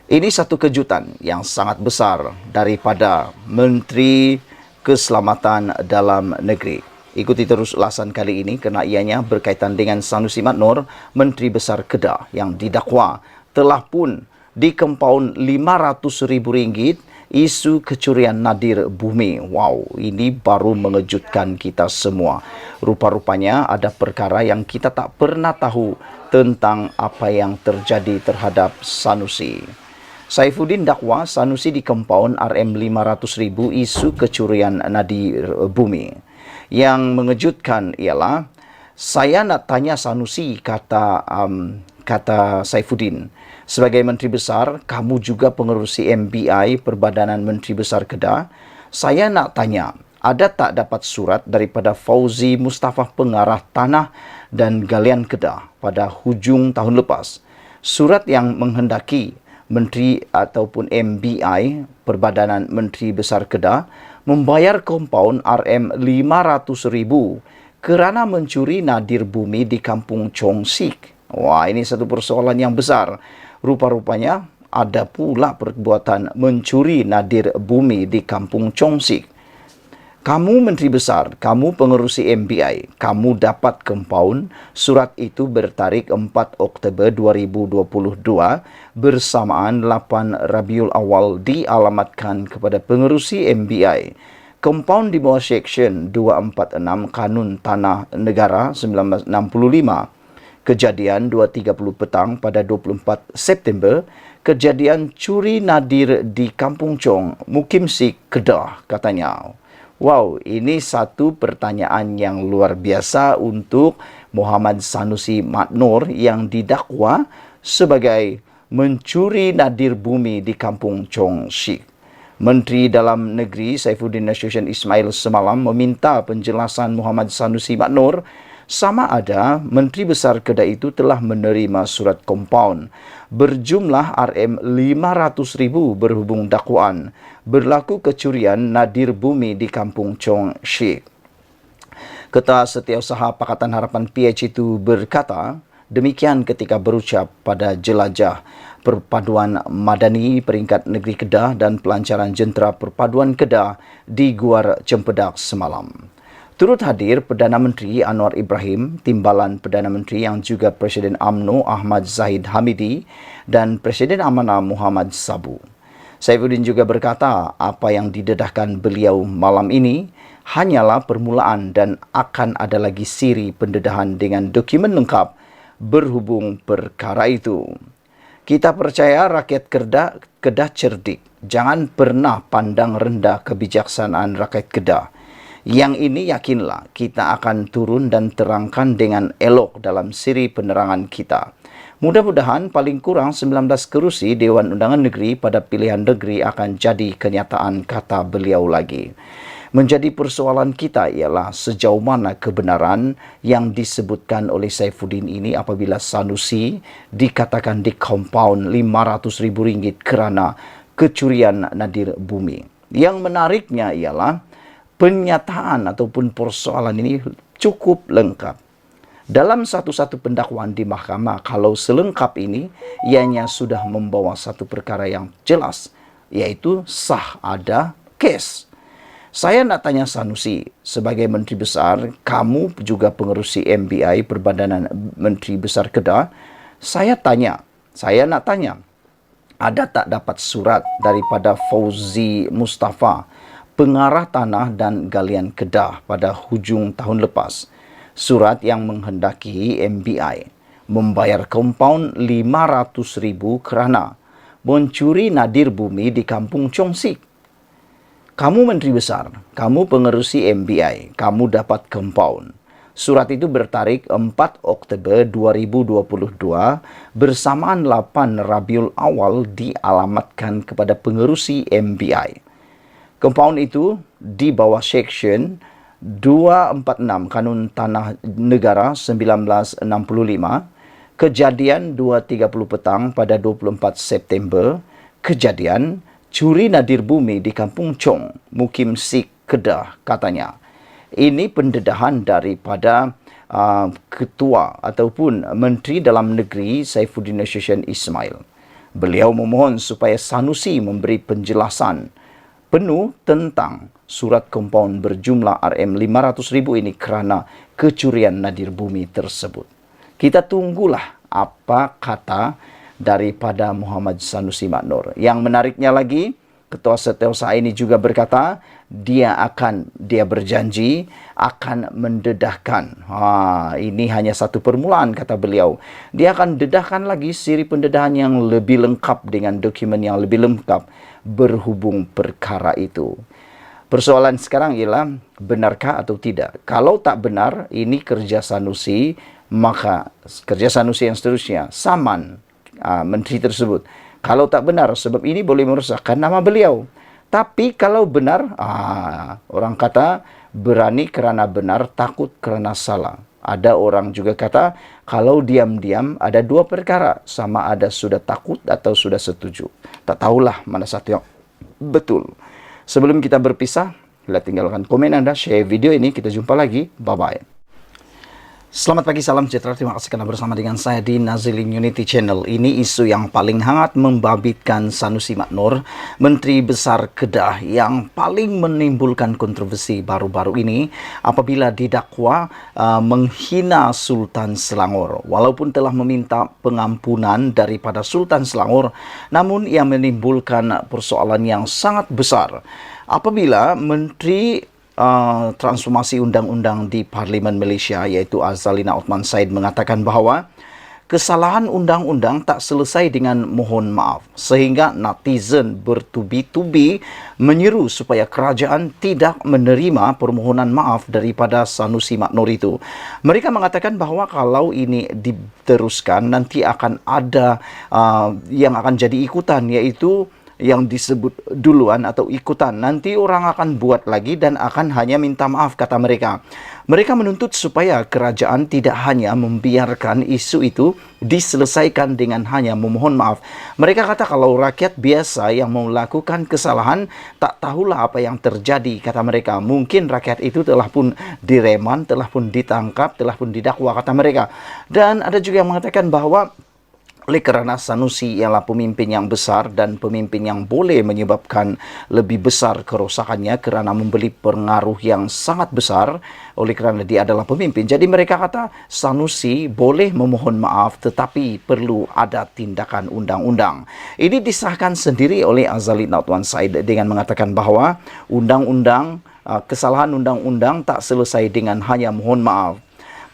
Ini satu kejutan yang sangat besar daripada Menteri Keselamatan Dalam Negeri. Ikuti terus ulasan kali ini kerana ianya berkaitan dengan Sanusi Mat Noor, Menteri Besar Kedah yang didakwa telah pun dikompaun RM500,000 isu kecurian nadir bumi. Wow, ini baru mengejutkan kita semua. Rupa-rupanya ada perkara yang kita tak pernah tahu tentang apa yang terjadi terhadap Sanusi. Saifuddin dakwa Sanusi dikompaun RM500,000 isu kecurian nadir bumi. Yang mengejutkan ialah, saya nak tanya Sanusi, kata Saifuddin. Sebagai Menteri Besar, kamu juga pengerusi MBI, Perbadanan Menteri Besar Kedah. Saya nak tanya, ada tak dapat surat daripada Fauzi Mustafa, Pengarah Tanah dan Galian Kedah pada hujung tahun lepas? Surat yang menghendaki Menteri ataupun MBI, Perbadanan Menteri Besar Kedah, membayar kompaun RM500,000 kerana mencuri nadir bumi di Kampung Chong Sik. Wah, ini satu persoalan yang besar. Rupa-rupanya ada pula perbuatan mencuri nadir bumi di Kampung Chong Sik. Kamu Menteri Besar, kamu pengerusi MBI, kamu dapat kompaun. Surat itu bertarikh 4 Oktober 2022 bersamaan 8 Rabiul Awal dialamatkan kepada pengerusi MBI. Kompaun di bawah Seksyen 246 Kanun Tanah Negara 1965. Kejadian 2.30 petang pada 24 September. Kejadian curi nadir di Kampung Chong, Mukim Sik, Kedah, katanya. Wow, ini satu pertanyaan yang luar biasa untuk Muhammad Sanusi Mat Noor yang didakwa sebagai mencuri nadir bumi di Kampung Chong Sik. Menteri Dalam Negeri Saifuddin Nasution Ismail semalam meminta penjelasan Muhammad Sanusi Mat Noor sama ada Menteri Besar Kedah itu telah menerima surat kompaun berjumlah RM500,000 berhubung dakwaan berlaku kecurian nadir bumi di Kampung Chong Sik. Ketua Setiausaha Pakatan Harapan PH itu berkata demikian ketika berucap pada jelajah Perpaduan Madani Peringkat Negeri Kedah dan Pelancaran Jentera Perpaduan Kedah di Guar Cempedak semalam. Turut hadir Perdana Menteri Anwar Ibrahim, Timbalan Perdana Menteri yang juga Presiden UMNO Ahmad Zahid Hamidi dan Presiden Amanah Muhammad Sabu. Saifuddin juga berkata apa yang didedahkan beliau malam ini hanyalah permulaan dan akan ada lagi siri pendedahan dengan dokumen lengkap berhubung perkara itu. Kita percaya rakyat Kedah cerdik. Jangan pernah pandang rendah kebijaksanaan rakyat Kedah. Yang ini yakinlah kita akan turun dan terangkan dengan elok dalam siri penerangan kita. Mudah-mudahan paling kurang 19 kerusi Dewan Undangan Negeri pada pilihan negeri akan jadi kenyataan, kata beliau lagi. Menjadi persoalan kita ialah sejauh mana kebenaran yang disebutkan oleh Saifuddin ini apabila Sanusi dikatakan dikompaun RM500,000 kerana kecurian nadir bumi. Yang menariknya ialah penyataan ataupun persoalan ini cukup lengkap. Dalam satu-satu pendakwaan di mahkamah, kalau selengkap ini, ianya sudah membawa satu perkara yang jelas, iaitu sah ada kes. Saya nak tanya Sanusi, sebagai Menteri Besar, kamu juga pengerusi MBI, Perbadanan Menteri Besar Kedah, saya nak tanya, ada tak dapat surat daripada Fauzi Mustafa, Pengarah Tanah dan Galian Kedah pada hujung tahun lepas, surat yang menghendaki MBI membayar kompaun RM500,000 kerana mencuri nadir bumi di Kampung Chong Sik. Kamu Menteri Besar, kamu pengerusi MBI, kamu dapat kompaun. Surat itu bertarikh 4 Oktober 2022 bersamaan 8 Rabiul Awal dialamatkan kepada pengerusi MBI. Kompaun itu di bawah Seksyen 246 Kanun Tanah Negara 1965, kejadian 2.30 petang pada 24 September, kejadian curi nadir bumi di Kampung Chong, Mukim Sik, Kedah, katanya. Ini pendedahan daripada Ketua ataupun Menteri Dalam Negeri Saifuddin Nasution Ismail. Beliau memohon supaya Sanusi memberi penjelasan penuh tentang surat kompaun berjumlah RM500,000 ini kerana kecurian nadir bumi tersebut. Kita tunggulah apa kata daripada Muhammad Sanusi Maknor. Yang menariknya lagi, Ketua Setiausaha ini juga berkata dia berjanji akan mendedahkan. Ini hanya satu permulaan, kata beliau. Dia akan dedahkan lagi siri pendedahan yang lebih lengkap dengan dokumen yang lebih lengkap berhubung perkara itu. Persoalan sekarang ialah benarkah atau tidak. Kalau tak benar, ini kerja Sanusi, maka kerja Sanusi yang seterusnya saman menteri tersebut. Kalau tak benar, sebab ini boleh merosakkan nama beliau. Tapi kalau benar, orang kata berani kerana benar, takut kerana salah. Ada orang juga kata, kalau diam-diam ada dua perkara, sama ada sudah takut atau sudah setuju. Tak tahulah mana satu yang betul. Sebelum kita berpisah, sila tinggalkan komen Anda, share video ini, kita jumpa lagi. Bye-bye. Selamat pagi, salam sejahtera. Terima kasih kerana bersama dengan saya di Nazilin Unity Channel. Ini isu yang paling hangat membabitkan Sanusi Maknor, Menteri Besar Kedah yang paling menimbulkan kontroversi baru-baru ini apabila didakwa menghina Sultan Selangor. Walaupun telah meminta pengampunan daripada Sultan Selangor, namun ia menimbulkan persoalan yang sangat besar apabila Menteri Transformasi Undang-Undang di Parlimen Malaysia iaitu Azalina Othman Said mengatakan bahawa kesalahan undang-undang tak selesai dengan mohon maaf, sehingga netizen bertubi-tubi menyeru supaya kerajaan tidak menerima permohonan maaf daripada Sanusi Maknor itu. Mereka mengatakan bahawa kalau ini diteruskan nanti akan ada yang akan jadi ikutan, iaitu yang disebut duluan atau ikutan. Nanti orang akan buat lagi dan akan hanya minta maaf, kata mereka. Mereka menuntut supaya kerajaan tidak hanya membiarkan isu itu diselesaikan dengan hanya memohon maaf. Mereka kata kalau rakyat biasa yang melakukan kesalahan tak tahulah apa yang terjadi, kata mereka. Mungkin rakyat itu telah pun direman, telah pun ditangkap, telah pun didakwa, kata mereka. Dan ada juga yang mengatakan bahawa oleh kerana Sanusi ialah pemimpin yang besar dan pemimpin yang boleh menyebabkan lebih besar kerosakannya kerana membeli pengaruh yang sangat besar, oleh kerana dia adalah pemimpin. Jadi mereka kata Sanusi boleh memohon maaf tetapi perlu ada tindakan undang-undang. Ini disahkan sendiri oleh Azalina Othman Said dengan mengatakan bahawa kesalahan undang-undang tak selesai dengan hanya mohon maaf.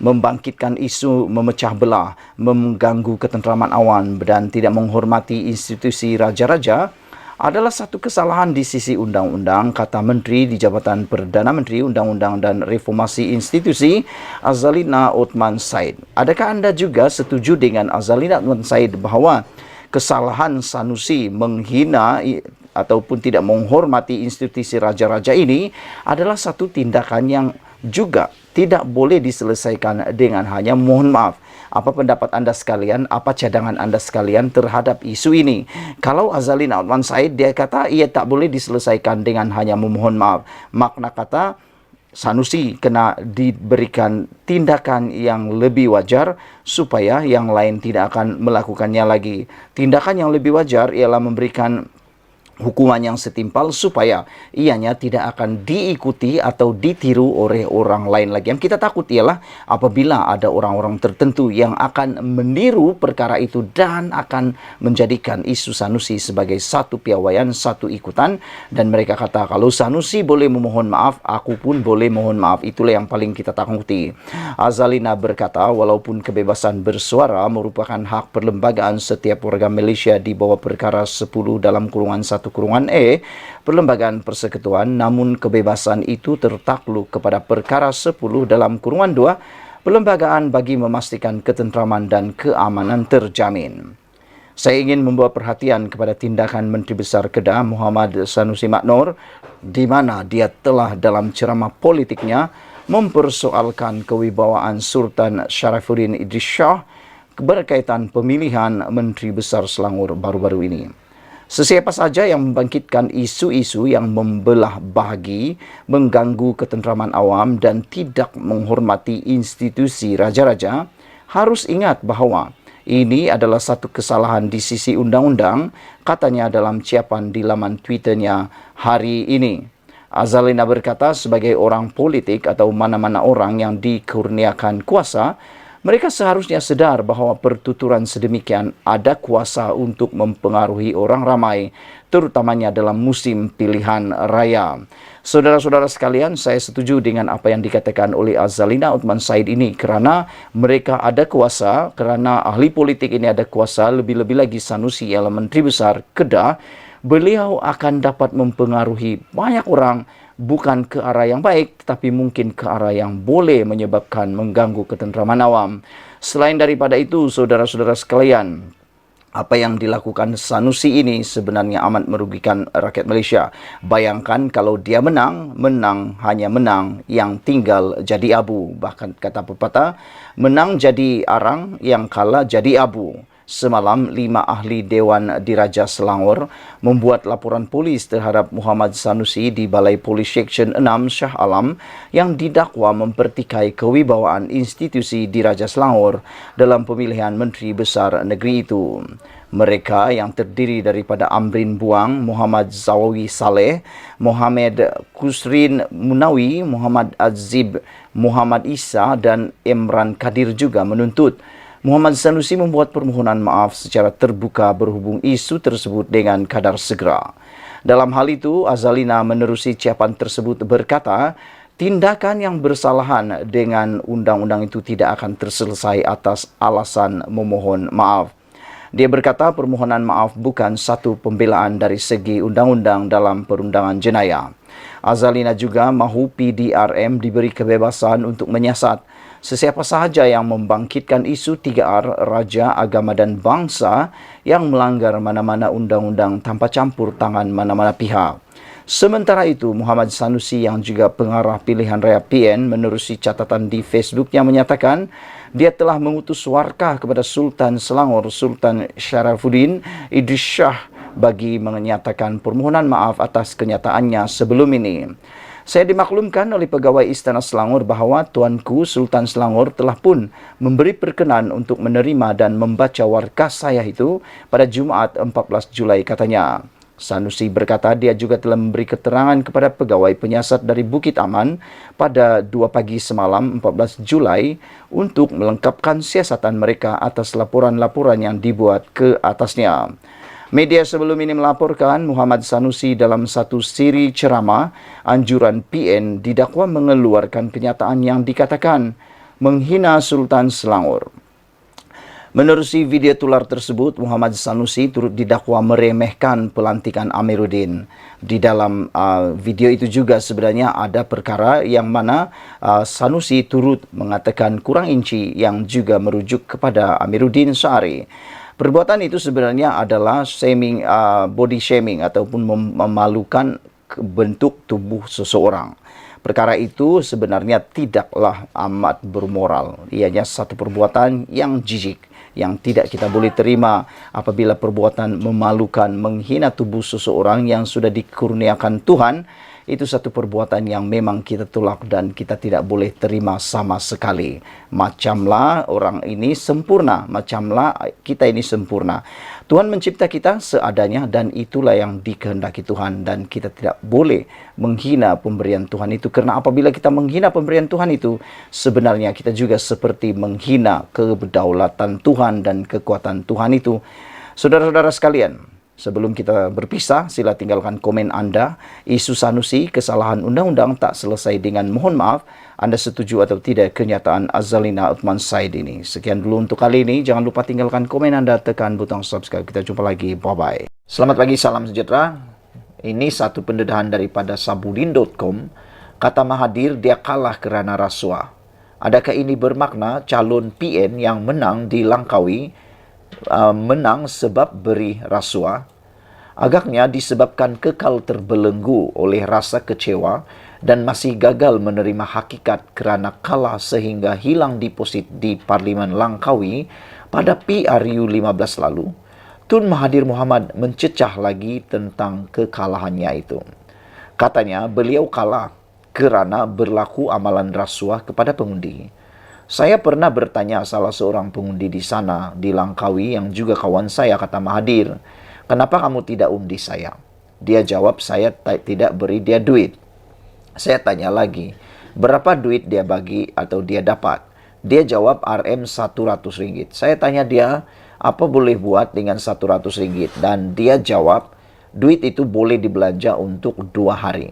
Membangkitkan isu memecah belah, mengganggu ketenteraman awan dan tidak menghormati institusi raja-raja adalah satu kesalahan di sisi undang-undang, kata Menteri di Jabatan Perdana Menteri Undang-Undang dan Reformasi Institusi Azalina Othman Said. Adakah anda juga setuju dengan Azalina Othman Said bahawa kesalahan Sanusi menghina ataupun tidak menghormati institusi raja-raja ini adalah satu tindakan yang juga tidak boleh diselesaikan dengan hanya mohon maaf? Apa pendapat anda sekalian? Apa cadangan anda sekalian terhadap isu ini? Kalau Azalina Othman Said, dia kata ia tak boleh diselesaikan dengan hanya memohon maaf. Makna kata Sanusi kena diberikan tindakan yang lebih wajar supaya yang lain tidak akan melakukannya lagi. Tindakan yang lebih wajar ialah memberikan hukuman yang setimpal supaya ianya tidak akan diikuti atau ditiru oleh orang lain lagi. Yang kita takut ialah apabila ada orang-orang tertentu yang akan meniru perkara itu dan akan menjadikan isu Sanusi sebagai satu piawaian, satu ikutan, dan mereka kata kalau Sanusi boleh memohon maaf, aku pun boleh mohon maaf. Itulah yang paling kita takuti. Azalina berkata walaupun kebebasan bersuara merupakan hak perlembagaan setiap warga Malaysia di bawah perkara 10 dalam kurungan 1 kurungan E Perlembagaan Persekutuan, namun kebebasan itu tertakluk kepada perkara 10 dalam kurungan 2 Perlembagaan bagi memastikan ketenteraman dan keamanan terjamin. Saya ingin membawa perhatian kepada tindakan Menteri Besar Kedah Muhammad Sanusi Maknor di mana dia telah dalam ceramah politiknya mempersoalkan kewibawaan Sultan Sharifuddin Idris Shah berkaitan pemilihan Menteri Besar Selangor baru-baru ini. Sesiapa saja yang membangkitkan isu-isu yang membelah bahagi, mengganggu ketenteraman awam dan tidak menghormati institusi raja-raja, harus ingat bahawa Ini adalah satu kesalahan di sisi undang-undang, katanya dalam ciapan di laman Twitternya hari ini. Azalina berkata, sebagai orang politik atau mana-mana orang yang dikurniakan kuasa, mereka seharusnya sedar bahawa pertuturan sedemikian ada kuasa untuk mempengaruhi orang ramai, terutamanya dalam musim pilihan raya. Saudara-saudara sekalian, saya setuju dengan apa yang dikatakan oleh Azalina Uthman Said ini, kerana mereka ada kuasa, kerana ahli politik ini ada kuasa, lebih-lebih lagi Sanusi ialah Menteri Besar Kedah, beliau akan dapat mempengaruhi banyak orang, bukan ke arah yang baik, tetapi mungkin ke arah yang boleh menyebabkan mengganggu ketenteraman awam. Selain daripada itu, saudara-saudara sekalian, apa yang dilakukan Sanusi ini sebenarnya amat merugikan rakyat Malaysia. Bayangkan kalau dia menang, hanya menang, yang tinggal jadi abu. Bahkan kata pepatah, menang jadi arang, yang kalah jadi abu. Semalam, 5 ahli Dewan Diraja Selangor membuat laporan polis terhadap Muhammad Sanusi di Balai Polis Seksyen 6 Shah Alam yang didakwa mempertikai kewibawaan institusi Diraja Selangor dalam pemilihan Menteri Besar negeri itu. Mereka yang terdiri daripada Amrin Buang, Muhammad Zawawi Saleh, Muhammad Kusrin Munawi, Muhammad Azib, Muhammad Isa dan Imran Kadir juga menuntut Muhammad Sanusi membuat permohonan maaf secara terbuka berhubung isu tersebut dengan kadar segera. Dalam hal itu, Azalina menerusi ciapan tersebut berkata, tindakan yang bersalahan dengan undang-undang itu tidak akan terselesai atas alasan memohon maaf. Dia berkata permohonan maaf bukan satu pembelaan dari segi undang-undang dalam perundangan jenayah. Azalina juga mahu PDRM diberi kebebasan untuk menyiasat sesiapa sahaja yang membangkitkan isu 3R, raja, agama dan bangsa yang melanggar mana-mana undang-undang tanpa campur tangan mana-mana pihak. Sementara itu, Muhammad Sanusi yang juga pengarah pilihan raya PN menerusi catatan di Facebook yang menyatakan dia telah mengutus warkah kepada Sultan Selangor, Sultan Syarafuddin Idris Shah bagi menyatakan permohonan maaf atas kenyataannya sebelum ini. Saya dimaklumkan oleh pegawai Istana Selangor bahawa Tuanku Sultan Selangor telah pun memberi perkenan untuk menerima dan membaca warkah saya itu pada Jumaat 14 Julai katanya. Sanusi berkata dia juga telah memberi keterangan kepada pegawai penyiasat dari Bukit Aman pada 2 pagi semalam 14 Julai untuk melengkapkan siasatan mereka atas laporan-laporan yang dibuat ke atasnya. Media sebelum ini melaporkan Muhammad Sanusi dalam satu siri ceramah anjuran PN didakwa mengeluarkan kenyataan yang dikatakan menghina Sultan Selangor. Menerusi video tular tersebut, Muhammad Sanusi turut didakwa meremehkan pelantikan Amiruddin. Di dalam video itu juga sebenarnya ada perkara yang mana Sanusi turut mengatakan kurang inci yang juga merujuk kepada Amiruddin Syari. Perbuatan itu sebenarnya adalah shaming, body shaming ataupun memalukan bentuk tubuh seseorang. Perkara itu sebenarnya tidaklah amat bermoral. Ianya satu perbuatan yang jijik, yang tidak kita boleh terima apabila perbuatan memalukan, menghina tubuh seseorang yang sudah dikurniakan Tuhan. Itu satu perbuatan yang memang kita tolak dan kita tidak boleh terima sama sekali. Macamlah orang ini sempurna, macamlah kita ini sempurna. Tuhan mencipta kita seadanya dan itulah yang dikehendaki Tuhan, dan kita tidak boleh menghina pemberian Tuhan itu, karena apabila kita menghina pemberian Tuhan itu, sebenarnya kita juga seperti menghina kedaulatan Tuhan dan kekuatan Tuhan itu. Saudara-saudara sekalian, sebelum kita berpisah, sila tinggalkan komen anda. Isu Sanusi, kesalahan undang-undang tak selesai dengan mohon maaf. Anda setuju atau tidak kenyataan Azalina Uthman Said ini? Sekian dulu untuk kali ini. Jangan lupa tinggalkan komen anda, tekan butang subscribe. Kita jumpa lagi. Bye-bye. Selamat pagi, salam sejahtera. Ini satu pendedahan daripada sabudin.com. Kata Mahathir, dia kalah kerana rasuah. Adakah ini bermakna calon PN yang menang di Langkawi menang sebab beri rasuah? Agaknya disebabkan kekal terbelenggu oleh rasa kecewa dan masih gagal menerima hakikat kerana kalah sehingga hilang deposit di Parlimen Langkawi pada PRU 15 lalu. Tun Mahathir Mohamad mencecah lagi tentang kekalahannya itu. Katanya beliau kalah kerana berlaku amalan rasuah kepada pengundi. Saya pernah bertanya salah seorang pengundi di sana, di Langkawi yang juga kawan saya, kata Mahathir, "Kenapa kamu tidak undi saya?" Dia jawab, "Saya tidak beri dia duit." Saya tanya lagi, "Berapa duit dia bagi atau dia dapat?" Dia jawab, "RM 100 ringgit." Saya tanya dia, "Apa boleh buat dengan 100 ringgit?" Dan dia jawab, "Duit itu boleh dibelanja untuk 2 hari."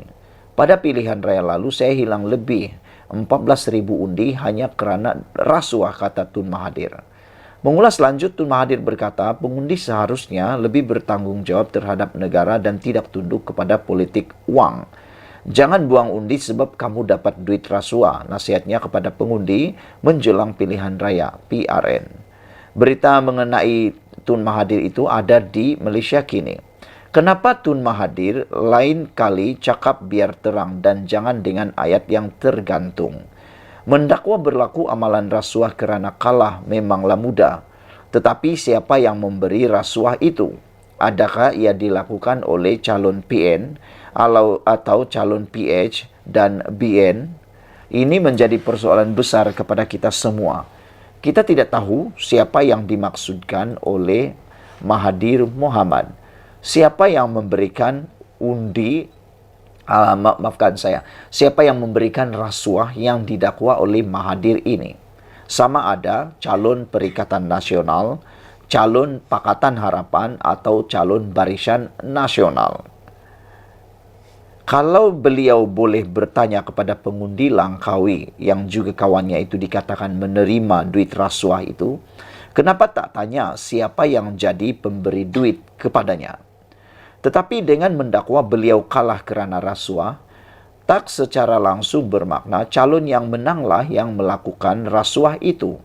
Pada pilihan raya lalu, saya hilang lebih 14.000 undi hanya kerana rasuah, kata Tun Mahathir. Mengulas lanjut, Tun Mahathir berkata, pengundi seharusnya lebih bertanggung jawab terhadap negara dan tidak tunduk kepada politik wang. Jangan buang undi sebab kamu dapat duit rasuah, nasihatnya kepada pengundi menjelang pilihan raya PRN. Berita mengenai Tun Mahathir itu ada di Malaysia kini. Kenapa Tun Mahathir lain kali cakap biar terang dan jangan dengan ayat yang tergantung? Mendakwa berlaku amalan rasuah kerana kalah memanglah mudah. Tetapi siapa yang memberi rasuah itu? Adakah ia dilakukan oleh calon PN atau calon PH dan BN? Ini menjadi persoalan besar kepada kita semua. Kita tidak tahu siapa yang dimaksudkan oleh Mahathir Mohamad. Siapa yang memberikan undi, siapa yang memberikan rasuah yang didakwa oleh Mahathir ini? Sama ada calon Perikatan Nasional, calon Pakatan Harapan atau calon Barisan Nasional. Kalau beliau boleh bertanya kepada pengundi Langkawi yang juga kawannya itu dikatakan menerima duit rasuah itu, kenapa tak tanya siapa yang jadi pemberi duit kepadanya? Tetapi dengan mendakwa beliau kalah kerana rasuah, tak secara langsung bermakna calon yang menanglah yang melakukan rasuah itu.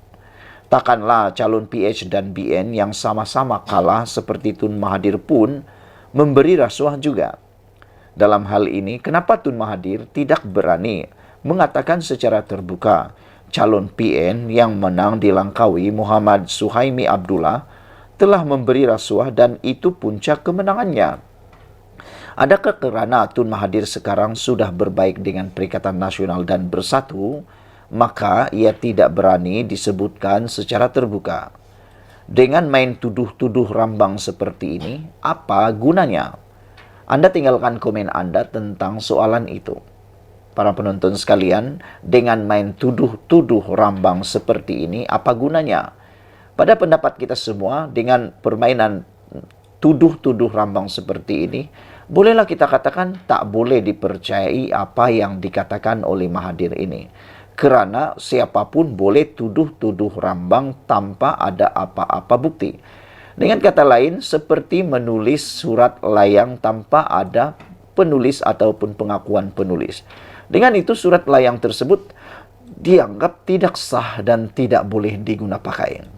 Takkanlah calon PH dan BN yang sama-sama kalah seperti Tun Mahathir pun memberi rasuah juga. Dalam hal ini, kenapa Tun Mahathir tidak berani mengatakan secara terbuka calon PN yang menang di Langkawi, Muhammad Suhaimi Abdullah, telah memberi rasuah dan itu puncak kemenangannya? Adakah kerana Tun Mahathir sekarang sudah berbaik dengan Perikatan Nasional dan bersatu, maka ia tidak berani disebutkan secara terbuka? Dengan main tuduh-tuduh rambang seperti ini, apa gunanya? Anda tinggalkan komen Anda tentang soalan itu. Para penonton sekalian, dengan main tuduh-tuduh rambang seperti ini, apa gunanya? Pada pendapat kita semua, dengan permainan tuduh-tuduh rambang seperti ini, bolehlah kita katakan tak boleh dipercayai apa yang dikatakan oleh Mahathir ini. Kerana siapapun boleh tuduh-tuduh rambang tanpa ada apa-apa bukti. Dengan kata lain, seperti menulis surat layang tanpa ada penulis ataupun pengakuan penulis. Dengan itu, surat layang tersebut dianggap tidak sah dan tidak boleh digunapakai.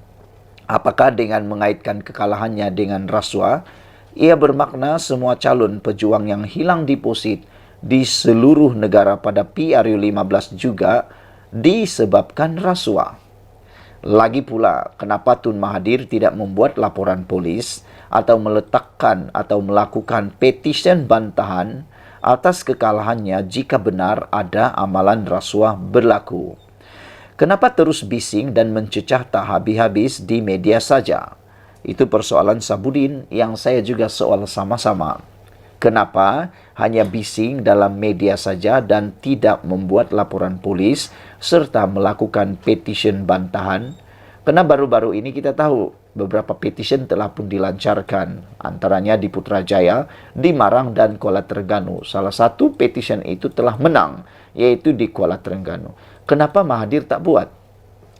Apakah dengan mengaitkan kekalahannya dengan rasuah, ia bermakna semua calon pejuang yang hilang deposit di seluruh negara pada PRU15 juga disebabkan rasuah? Lagi pula, kenapa Tun Mahathir tidak membuat laporan polis atau meletakkan atau melakukan petisyen bantahan atas kekalahannya jika benar ada amalan rasuah berlaku? Kenapa terus bising dan mencecah tak habis-habis di media saja? Itu persoalan Sabudin yang saya juga soal sama-sama. Kenapa hanya bising dalam media saja dan tidak membuat laporan polis serta melakukan petisyen bantahan? Karena baru-baru ini kita tahu beberapa petisyen telah pun dilancarkan, antaranya di Putrajaya, di Marang dan Kuala Terengganu. Salah satu petisyen itu telah menang, yaitu di Kuala Terengganu. Kenapa Mahathir tak buat?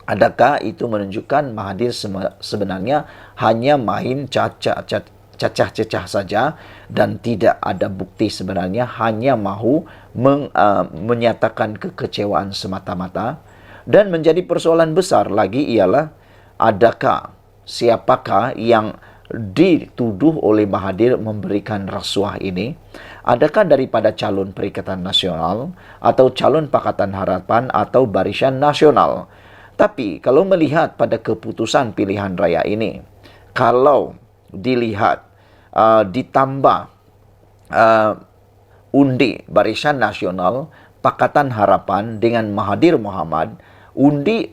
Adakah itu menunjukkan Mahathir sebenarnya hanya main cacah-cacah saja dan tidak ada bukti, sebenarnya hanya mahu menyatakan kekecewaan semata-mata? Dan menjadi persoalan besar lagi ialah siapakah yang dituduh oleh Mahathir memberikan rasuah ini? Adakah daripada calon Perikatan Nasional atau calon Pakatan Harapan atau Barisan Nasional? Tapi kalau melihat pada keputusan pilihan raya ini, kalau dilihat ditambah undi Barisan Nasional, Pakatan Harapan dengan Mahathir Mohamad, undi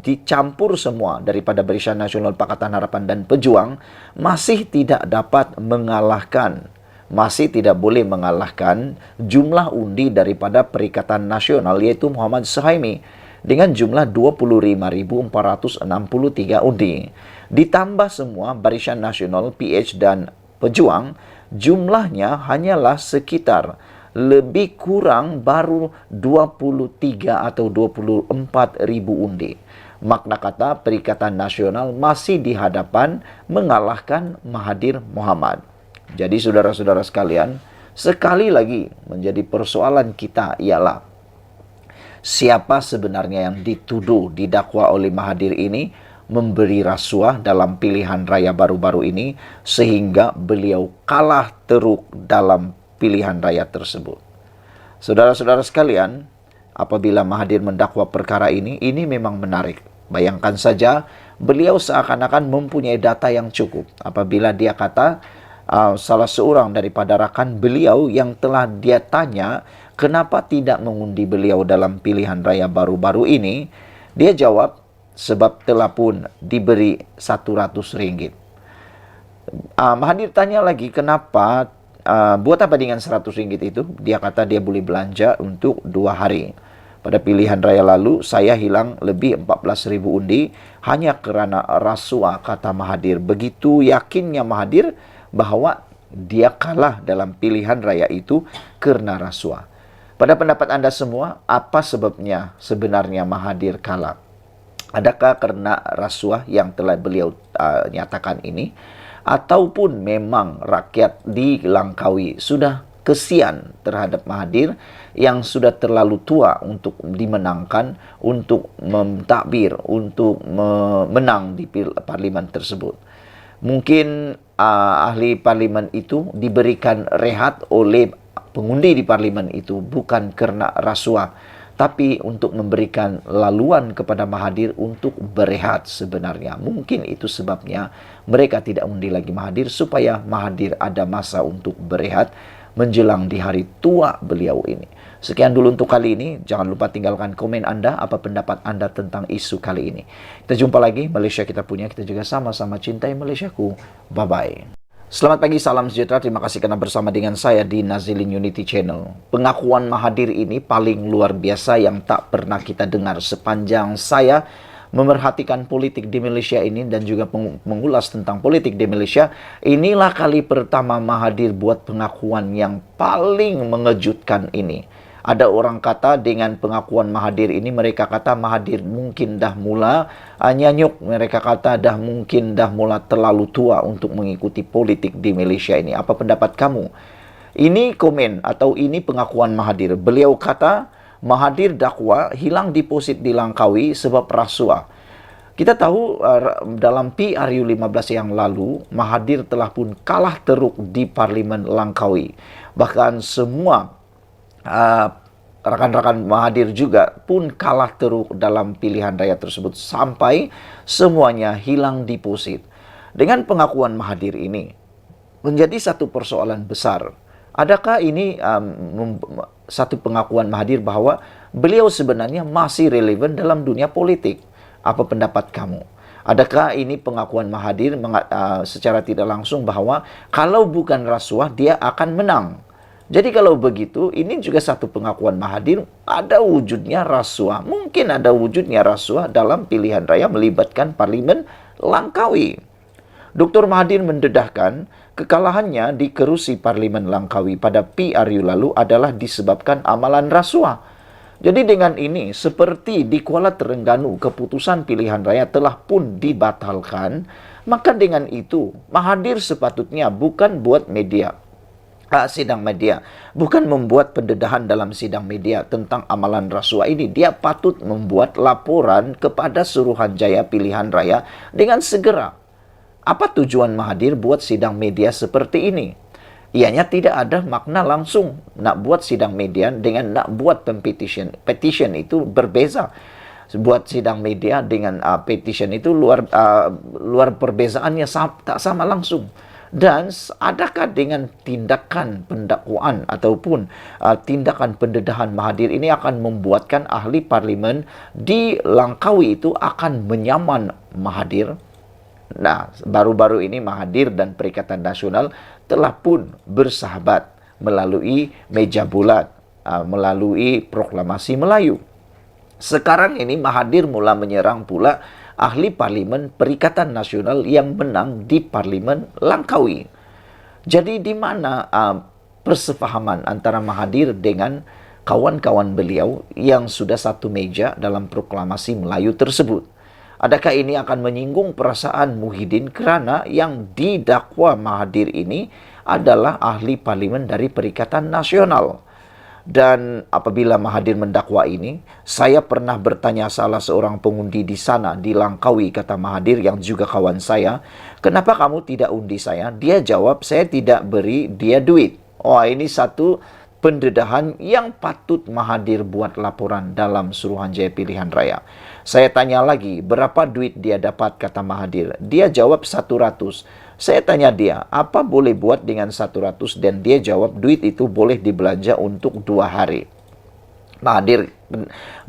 dicampur semua daripada Barisan Nasional Pakatan Harapan dan Pejuang, masih tidak dapat mengalahkan, masih tidak boleh mengalahkan jumlah undi daripada Perikatan Nasional, yaitu Muhammad Suhaimi, dengan jumlah 25.463 undi. Ditambah semua Barisan Nasional, PH dan Pejuang, jumlahnya hanyalah sekitar lebih kurang baru 23 atau 24 ribu undi. Makna kata Perikatan Nasional masih di hadapan mengalahkan Mahathir Mohamad. Jadi saudara-saudara sekalian, sekali lagi menjadi persoalan kita ialah siapa sebenarnya yang dituduh didakwa oleh Mahathir ini memberi rasuah dalam pilihan raya baru-baru ini sehingga beliau kalah teruk dalam pilihan raya tersebut. Saudara-saudara sekalian, apabila Mahathir mendakwa perkara ini memang menarik. Bayangkan saja, beliau seakan-akan mempunyai data yang cukup. Apabila dia kata, salah seorang daripada rakan beliau yang telah dia tanya, kenapa tidak mengundi beliau dalam pilihan raya baru-baru ini, dia jawab, sebab telah pun diberi RM100. Mahathir tanya lagi, kenapa buat apa dengan RM100 itu? Dia kata dia boleh belanja untuk 2 hari. Pada pilihan raya lalu, saya hilang lebih 14.000 undi hanya kerana rasuah, kata Mahathir. Begitu yakinnya Mahathir bahwa dia kalah dalam pilihan raya itu kerana rasuah. Pada pendapat Anda semua, apa sebabnya sebenarnya Mahathir kalah? Adakah kerana rasuah yang telah beliau nyatakan ini? Ataupun memang rakyat di Langkawi sudah kesian terhadap Mahathir yang sudah terlalu tua untuk dimenangkan, untuk mentadbir, untuk menang di parlimen tersebut. Mungkin ahli parlimen itu diberikan rehat oleh pengundi di parlimen itu bukan kerana rasuah, tapi untuk memberikan laluan kepada Mahathir untuk berehat sebenarnya. Mungkin itu sebabnya mereka tidak undi lagi Mahathir, supaya Mahathir ada masa untuk berehat menjelang di hari tua beliau ini. Sekian dulu untuk kali ini. Jangan lupa tinggalkan komen Anda, apa pendapat Anda tentang isu kali ini. Kita jumpa lagi. Malaysia kita punya, kita juga sama-sama cintai Malaysiaku. Bye-bye. Selamat pagi, salam sejahtera. Terima kasih karena bersama dengan saya di Nazilin Unity Channel. Pengakuan Mahathir ini paling luar biasa yang tak pernah kita dengar sepanjang saya memerhatikan politik di Malaysia ini dan juga mengulas tentang politik di Malaysia. Inilah kali pertama Mahathir buat pengakuan yang paling mengejutkan ini. Ada orang kata dengan pengakuan Mahathir ini, mereka kata Mahathir mungkin dah mula nyanyuk. Mereka kata mungkin dah mula terlalu tua untuk mengikuti politik di Malaysia ini. Apa pendapat kamu? Ini komen atau ini pengakuan Mahathir. Beliau kata Mahathir dakwa hilang deposit di Langkawi sebab rasuah. Kita tahu dalam PRU 15 yang lalu, Mahathir telah pun kalah teruk di Parlimen Langkawi. Bahkan semua rakan-rakan Mahathir juga pun kalah teruk dalam pilihan raya tersebut sampai semuanya hilang deposit. Dengan pengakuan Mahathir ini menjadi satu persoalan besar. Adakah ini satu pengakuan Mahathir bahwa beliau sebenarnya masih relevan dalam dunia politik? Apa pendapat kamu? Adakah ini pengakuan Mahathir secara tidak langsung bahwa kalau bukan rasuah dia akan menang? Jadi kalau begitu, ini juga satu pengakuan Mahathir, ada wujudnya rasuah. Mungkin ada wujudnya rasuah dalam pilihan raya melibatkan Parlimen Langkawi. Dr. Mahathir mendedahkan kekalahannya di kerusi Parlimen Langkawi pada PRU lalu adalah disebabkan amalan rasuah. Jadi dengan ini, seperti di Kuala Terengganu, keputusan pilihan raya telah pun dibatalkan, maka dengan itu, Mahathir sepatutnya bukan buat sidang media, bukan membuat pendedahan dalam sidang media tentang amalan rasuah ini. Dia patut membuat laporan kepada Suruhanjaya Pilihan Raya dengan segera. Apa tujuan Mahathir buat sidang media seperti ini? Ianya tidak ada makna langsung nak buat sidang media dengan nak buat petition. Petition itu berbeza. Buat sidang media dengan petition itu luar perbezaannya tak sama langsung. Dan adakah dengan tindakan pendakwaan ataupun tindakan pendedahan Mahathir ini akan membuatkan ahli parlimen di Langkawi itu akan menyaman Mahathir? Nah, baru-baru ini Mahathir dan Perikatan Nasional telah pun bersahabat melalui meja bulat, melalui proklamasi Melayu. Sekarang ini Mahathir mula menyerang pula ahli parlimen Perikatan Nasional yang menang di parlimen Langkawi. Jadi di mana persefahaman antara Mahathir dengan kawan-kawan beliau yang sudah satu meja dalam proklamasi Melayu tersebut? Adakah ini akan menyinggung perasaan Muhyiddin kerana yang didakwa Mahathir ini adalah ahli parlimen dari Perikatan Nasional? Dan apabila Mahathir mendakwa ini, saya pernah bertanya salah seorang pengundi di sana, di Langkawi, kata Mahathir yang juga kawan saya, kenapa kamu tidak undi saya? Dia jawab, saya tidak beri dia duit. Wah, ini satu pendedahan yang patut Mahathir buat laporan dalam Suruhanjaya Pilihan Raya. Saya tanya lagi, berapa duit dia dapat, kata Mahathir. Dia jawab 100. Saya tanya dia, apa boleh buat dengan 100? Dan dia jawab, duit itu boleh dibelanja untuk 2 hari. Mahathir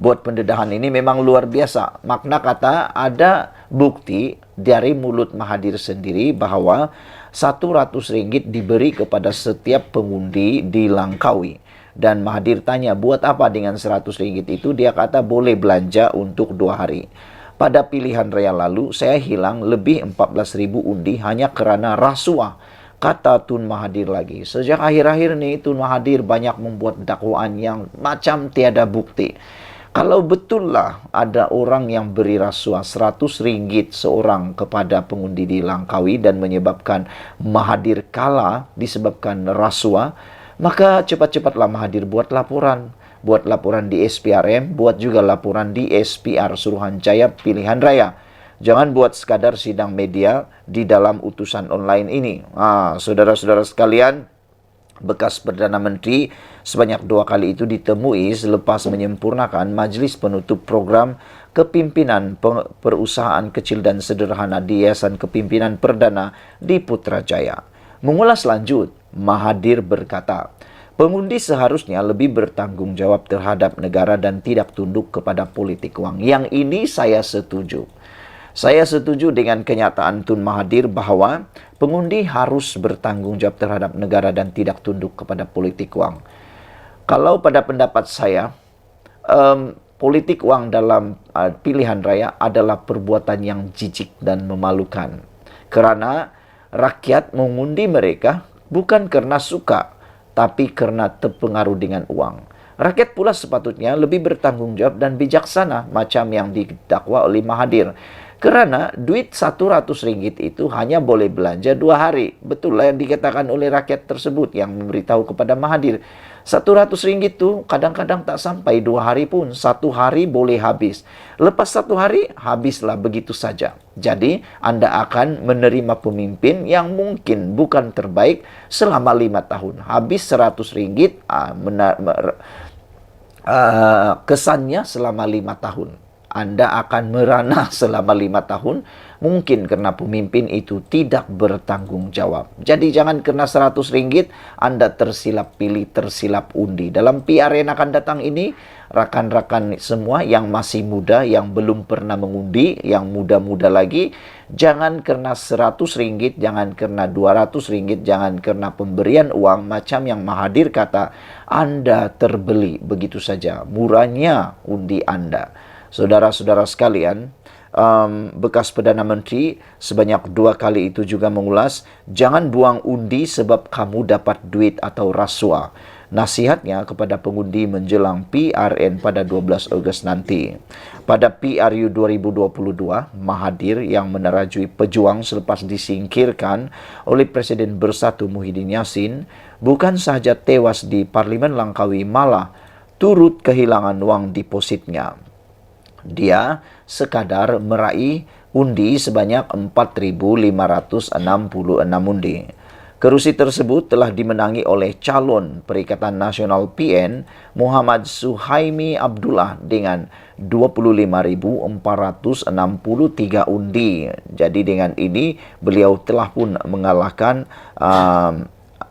buat pendedahan ini memang luar biasa. Makna kata ada bukti dari mulut Mahathir sendiri bahwa 100 ringgit diberi kepada setiap pengundi di Langkawi. Dan Mahathir tanya, buat apa dengan 100 ringgit itu? Dia kata boleh belanja untuk 2 hari. Pada pilihan raya lalu, saya hilang lebih 14.000 undi hanya kerana rasuah, kata Tun Mahathir lagi. Sejak akhir-akhir ini, Tun Mahathir banyak membuat dakwaan yang macam tiada bukti. Kalau betullah ada orang yang beri rasuah 100 ringgit seorang kepada pengundi di Langkawi dan menyebabkan Mahathir kalah disebabkan rasuah, maka cepat-cepatlah Mahathir buat laporan. Buat laporan di SPRM, buat juga laporan di SPR Suruhanjaya Pilihan Raya. Jangan buat sekadar sidang media di dalam utusan online ini. Saudara-saudara sekalian, bekas Perdana Menteri sebanyak 2 kali itu ditemui selepas menyempurnakan majlis penutup program kepimpinan perusahaan kecil dan sederhana di Yayasan Kepimpinan Perdana di Putrajaya. Mengulas lanjut, Mahathir berkata, pengundi seharusnya lebih bertanggung jawab terhadap negara dan tidak tunduk kepada politik wang. Yang ini saya setuju. Saya setuju dengan kenyataan Tun Mahathir bahwa pengundi harus bertanggung jawab terhadap negara dan tidak tunduk kepada politik wang. Kalau pada pendapat saya, politik wang dalam pilihan raya adalah perbuatan yang jijik dan memalukan. Kerana rakyat mengundi mereka bukan karena suka, tapi karena terpengaruh dengan uang. Rakyat pula sepatutnya lebih bertanggung jawab dan bijaksana macam yang didakwa oleh Mahathir. Kerana duit 100 ringgit itu hanya boleh belanja 2 hari. Betul lah yang dikatakan oleh rakyat tersebut yang memberitahu kepada Mahathir. 100 ringgit itu kadang-kadang tak sampai 2 hari pun. 1 hari boleh habis. Lepas 1 hari, habislah begitu saja. Jadi, Anda akan menerima pemimpin yang mungkin bukan terbaik selama 5 tahun. Habis 100 ringgit, kesannya selama 5 tahun. Anda akan merana selama 5 tahun, mungkin karena pemimpin itu tidak bertanggung jawab. Jadi jangan kena 100 ringgit, Anda tersilap pilih, tersilap undi. Dalam PR yang akan datang ini, rakan-rakan semua yang masih muda, yang belum pernah mengundi, yang muda-muda lagi, jangan kena 100 ringgit, jangan kena 200 ringgit, jangan kena pemberian uang macam yang Mahathir kata, Anda terbeli begitu saja, murahnya undi Anda. Saudara-saudara sekalian, bekas Perdana Menteri sebanyak 2 kali itu juga mengulas, jangan buang undi sebab kamu dapat duit atau rasuah. Nasihatnya kepada pengundi menjelang PRN pada 12 Ogos nanti. Pada PRU 2022, Mahathir yang menerajui pejuang selepas disingkirkan oleh Presiden Bersatu Muhyiddin Yassin, bukan sahaja tewas di Parlimen Langkawi, malah turut kehilangan wang depositnya. Dia sekadar meraih undi sebanyak 4.566 undi. Kerusi tersebut telah dimenangi oleh calon Perikatan Nasional PN Muhammad Suhaimi Abdullah dengan 25.463 undi. Jadi dengan ini beliau telah pun mengalahkan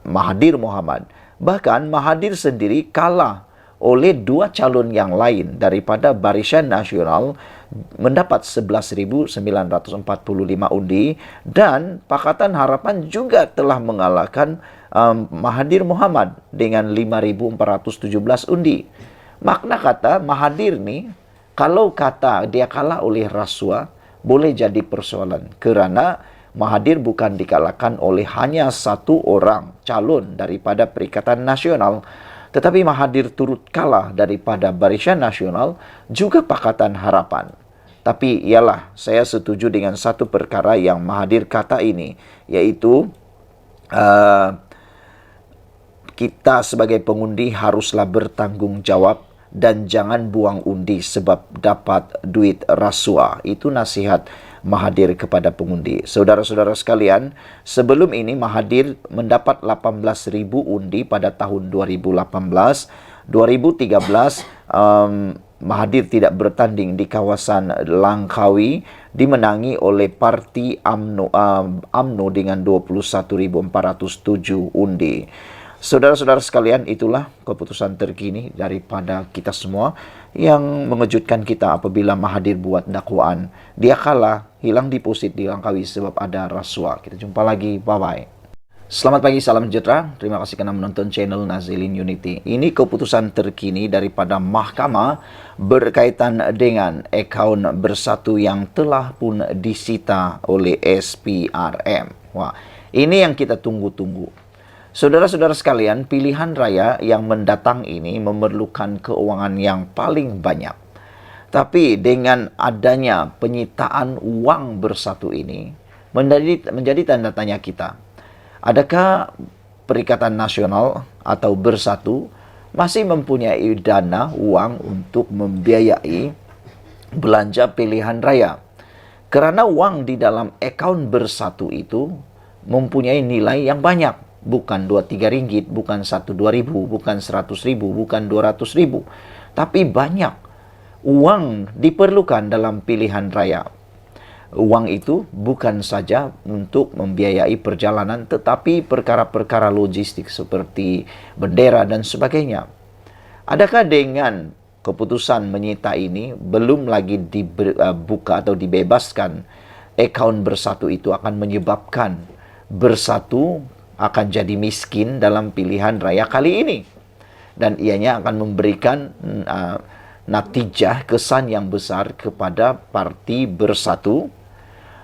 Mahathir Mohamad. Bahkan Mahathir sendiri kalah oleh dua calon yang lain daripada Barisan Nasional mendapat 11.945 undi, dan Pakatan Harapan juga telah mengalahkan Mahathir Mohamad dengan 5.417 undi. Makna kata Mahathir ni, kalau kata dia kalah oleh rasuah, boleh jadi persoalan. Kerana Mahathir bukan dikalahkan oleh hanya satu orang calon daripada Perikatan Nasional, tetapi Mahathir turut kalah daripada Barisan Nasional juga Pakatan Harapan. Tapi ialah, saya setuju dengan satu perkara yang Mahathir kata ini, iaitu kita sebagai pengundi haruslah bertanggungjawab dan jangan buang undi sebab dapat duit rasuah. Itu nasihat Mahathir kepada pengundi. Saudara-saudara sekalian, sebelum ini Mahathir mendapat 18.000 undi pada tahun 2018. 2013, Mahathir tidak bertanding di kawasan Langkawi, dimenangi oleh Parti UMNO dengan 21.407 undi. Saudara-saudara sekalian, itulah keputusan terkini daripada kita semua yang mengejutkan kita apabila Mahathir buat dakwaan. Dia kalah, hilang deposit di Langkawi sebab ada rasuah. Kita jumpa lagi. Bye-bye. Selamat pagi, salam sejahtera. Terima kasih kerana menonton channel Nazilin Unity. Ini keputusan terkini daripada mahkamah berkaitan dengan akaun Bersatu yang telah pun disita oleh SPRM. Wah, ini yang kita tunggu-tunggu. Saudara-saudara sekalian, pilihan raya yang mendatang ini memerlukan keuangan yang paling banyak. Tapi dengan adanya penyitaan wang Bersatu ini, menjadi tanda tanya kita. Adakah Perikatan Nasional atau Bersatu masih mempunyai dana uang untuk membiayai belanja pilihan raya? Kerana wang di dalam akaun Bersatu itu mempunyai nilai yang banyak. Bukan 2-3 ringgit, bukan 1-2 ribu, bukan 100 ribu, bukan 200 ribu. Tapi banyak uang diperlukan dalam pilihan raya. Uang itu bukan saja untuk membiayai perjalanan, tetapi perkara-perkara logistik seperti bendera dan sebagainya. Adakah dengan keputusan menyita ini belum lagi dibuka atau dibebaskan, akaun Bersatu itu akan menyebabkan Bersatu akan jadi miskin dalam pilihan raya kali ini, dan ianya akan memberikan natijah kesan yang besar kepada Parti Bersatu.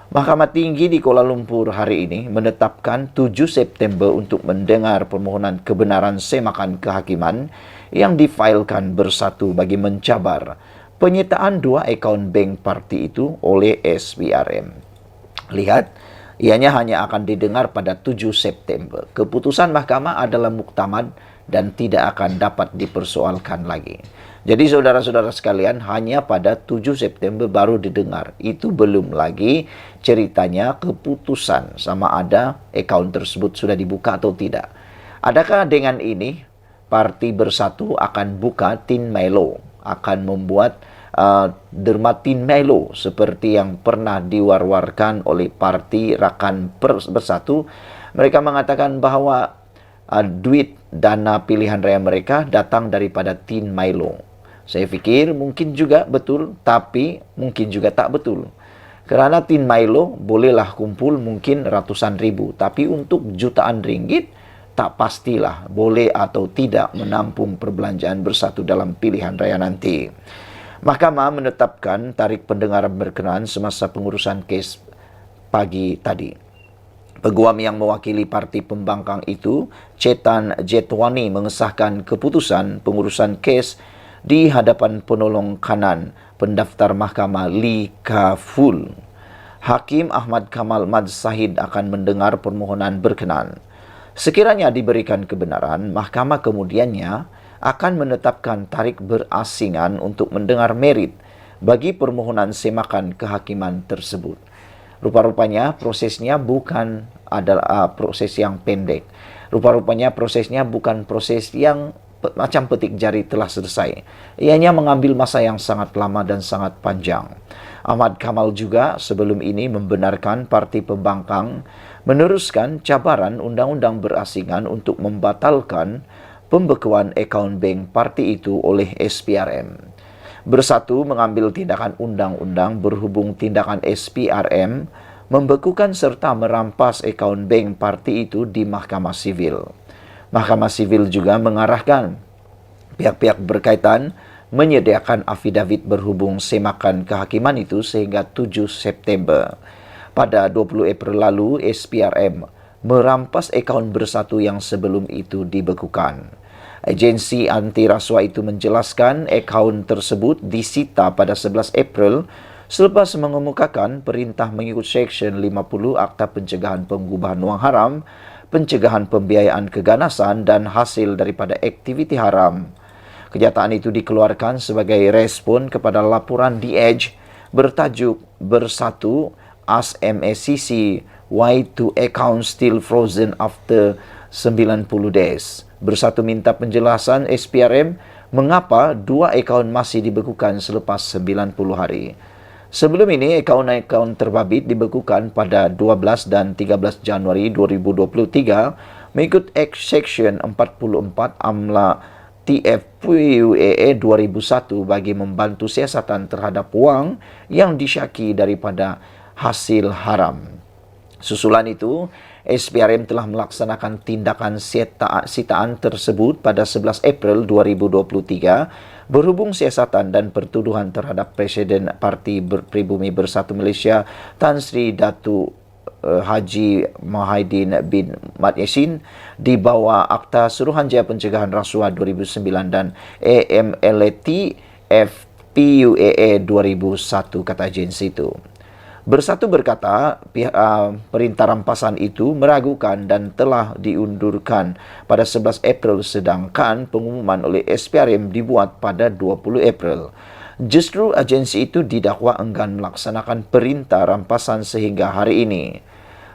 Mahkamah Tinggi di Kuala Lumpur hari ini menetapkan 7 September untuk mendengar permohonan kebenaran semakan kehakiman yang difailkan Bersatu bagi mencabar penyitaan 2 akaun bank parti itu oleh SPRM. Lihat, ianya hanya akan didengar pada 7 September. Keputusan mahkamah adalah muktamad dan tidak akan dapat dipersoalkan lagi. Jadi saudara-saudara sekalian, hanya pada 7 September baru didengar. Itu belum lagi ceritanya keputusan sama ada akaun tersebut sudah dibuka atau tidak. Adakah dengan ini Parti Bersatu akan buka Tin Melo, akan membuat derma Tin Melo seperti yang pernah diwar-warkan oleh Parti Rakan Bersatu? Mereka mengatakan bahawa duit dana pilihan raya mereka datang daripada Tin Melo. Saya fikir mungkin juga betul, tapi mungkin juga tak betul. Kerana Tin Melo bolehlah kumpul mungkin ratusan ribu, tapi untuk jutaan ringgit tak pastilah boleh atau tidak menampung perbelanjaan Bersatu dalam pilihan raya nanti. Mahkamah menetapkan tarikh pendengaran berkenaan semasa pengurusan kes pagi tadi. Peguam yang mewakili Parti Pembangkang itu, Chetan Jetwani, mengesahkan keputusan pengurusan kes di hadapan penolong kanan pendaftar mahkamah Lee Ka-ful. Hakim Ahmad Kamal Mad Sahid akan mendengar permohonan berkenaan. Sekiranya diberikan kebenaran, mahkamah kemudiannya akan menetapkan tarikh berasingan untuk mendengar merit bagi permohonan semakan kehakiman tersebut. Rupa-rupanya prosesnya bukan adalah proses yang pendek. Rupa-rupanya prosesnya bukan proses yang macam petik jari telah selesai. Ianya mengambil masa yang sangat lama dan sangat panjang. Ahmad Kamal juga sebelum ini membenarkan Parti Pembangkang meneruskan cabaran undang-undang berasingan untuk membatalkan pembekuan akaun bank parti itu oleh SPRM. Bersatu mengambil tindakan undang-undang berhubung tindakan SPRM membekukan serta merampas akaun bank parti itu di Mahkamah Sivil. Mahkamah Sivil juga mengarahkan pihak-pihak berkaitan menyediakan afidavit berhubung semakan kehakiman itu sehingga 7 September. Pada 20 April lalu, SPRM merampas akaun Bersatu yang sebelum itu dibekukan. Agensi anti rasuah itu menjelaskan akaun tersebut disita pada 11 April selepas mengemukakan perintah mengikut Seksyen 50 Akta Pencegahan Pengubahan Wang Haram, pencegahan pembiayaan keganasan dan hasil daripada aktiviti haram. Kenyataan itu dikeluarkan sebagai respon kepada laporan The Edge bertajuk Bersatu Ask MACC Why Two Accounts Still Frozen After 90 Days. Bersatu minta penjelasan SPRM mengapa 2 akaun masih dibekukan selepas 90 hari. Sebelum ini, akaun-akaun terbabit dibekukan pada 12 dan 13 Januari 2023 mengikut Seksyen 44 AMLA TFPUAA 2001 bagi membantu siasatan terhadap wang yang disyaki daripada hasil haram. Susulan itu, SPRM telah melaksanakan tindakan sitaan tersebut pada 11 April 2023 berhubung siasatan dan pertuduhan terhadap Presiden Parti Pribumi Bersatu Malaysia Tan Sri Datu Haji Muhyiddin bin Mat Yassin di bawah Akta Suruhanjaya Pencegahan Rasuah 2009 dan AMLAT FPUAA 2001, kata agensi itu. Bersatu berkata, perintah rampasan itu meragukan dan telah diundurkan pada 11 April sedangkan pengumuman oleh SPRM dibuat pada 20 April. Justru agensi itu didakwa enggan melaksanakan perintah rampasan sehingga hari ini.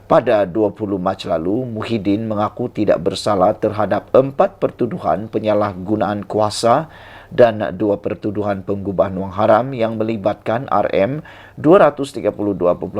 Pada 20 Mac lalu, Muhyiddin mengaku tidak bersalah terhadap 4 pertuduhan penyalahgunaan kuasa dan 2 pertuduhan pengubahan wang haram yang melibatkan RM 232.5